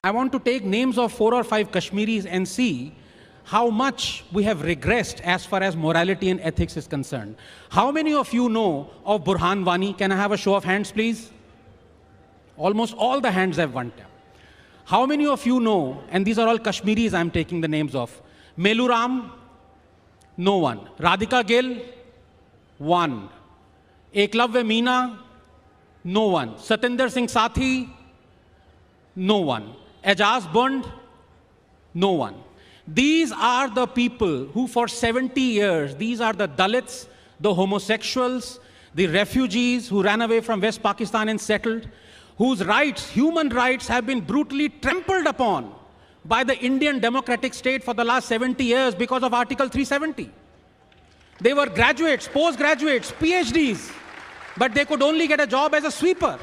I want to take names of 4 or 5 Kashmiris and see how much we have regressed as far as morality and ethics is concerned. How many of you know of Burhan Wani? Can I have a show of hands, please? Almost all the hands have went up. How many of you know, and these are all Kashmiris I'm taking the names of, Meluram? No one. Radhika Gill? One. Eklavya Meena? No one. Satinder Singh Sathi? No one. Ajaz Bund? No one. These are the people who for 70 years, these are the Dalits, the homosexuals, the refugees who ran away from West Pakistan and settled, whose rights, human rights, have been brutally trampled upon by the Indian democratic state for the last 70 years because of Article 370. They were graduates, postgraduates, PhDs, but they could only get a job as a sweeper.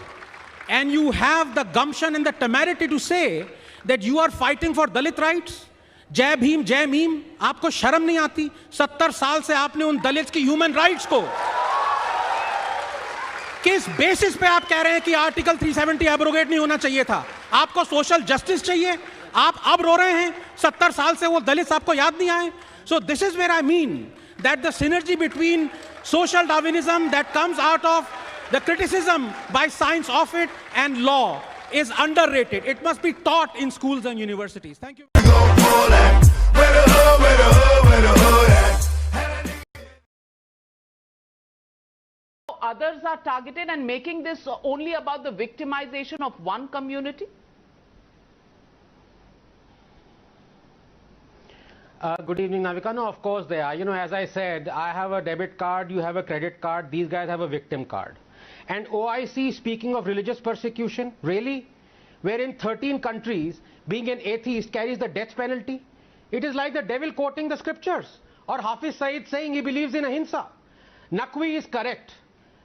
And you have the gumption and the temerity to say that you are fighting for Dalit rights? जय भीम जय meme, आपको शर्म नहीं आती? 70 साल से आपने उन दलित्स की ह्यूमन राइट्स को किस बेसिस पे आप कह रहे हैं कि आर्टिकल 370 एब्रोगेट नहीं होना चाहिए था? आपको सोशल जस्टिस चाहिए, आप अब रो रहे हैं? 70 साल से वो दलित्स आपको याद नहीं आए? So this is where I mean that the synergy between social Darwinism that comes out of the criticism by science of it and law is underrated. It must be taught in schools and universities. Thank you. Others are targeted and making this only about the victimization of one community? Good evening, Navika. No, of course they are. You know, as I said, I have a debit card, you have a credit card, these guys have a victim card. And OIC, speaking of religious persecution, really? Wherein 13 countries, being an atheist carries the death penalty? It is like the devil quoting the scriptures, or Hafiz Saeed saying he believes in ahimsa. Naqvi is correct.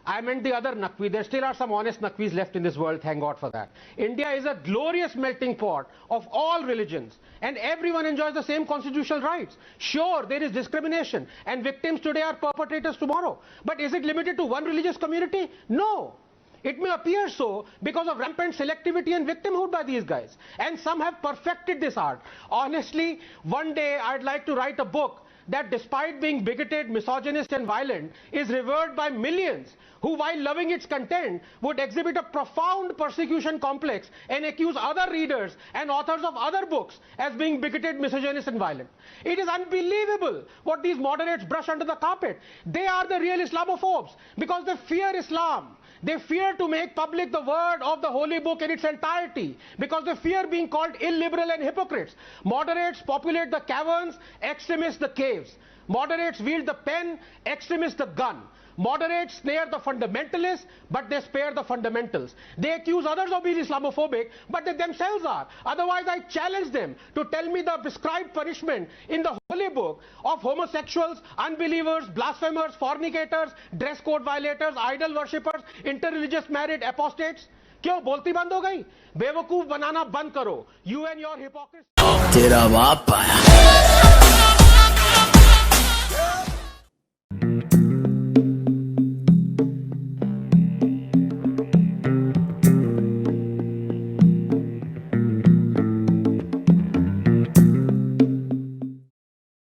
I meant the other Naqvi. There still are some honest Naqvis left in this world, thank God for that. India is a glorious melting pot of all religions, and everyone enjoys the same constitutional rights. Sure, there is discrimination, and victims today are perpetrators tomorrow. But is it limited to one religious community? No. It may appear so because of rampant selectivity and victimhood by these guys. And some have perfected this art. Honestly, one day I'd like to write a book that, despite being bigoted, misogynist and violent, is revered by millions who, while loving its content, would exhibit a profound persecution complex and accuse other readers and authors of other books as being bigoted, misogynist and violent. It is unbelievable what these moderates brush under the carpet. They are the real Islamophobes because they fear Islam. They fear to make public the word of the holy book in its entirety because they fear being called illiberal and hypocrites. Moderates populate the caverns, extremists the caves. Moderates wield the pen, extremists the gun. Moderates snare the fundamentalists, but they spare the fundamentals. They accuse others of being Islamophobic, but they themselves are. Otherwise, I challenge them to tell me the prescribed punishment in the holy book of homosexuals, unbelievers, blasphemers, fornicators, dress code violators, idol worshippers, interreligious married apostates. क्यों बोलती बंद हो गई? बेवकूफ बनाना बंद करो. You and your hypocrisy. तेरा बाप आया.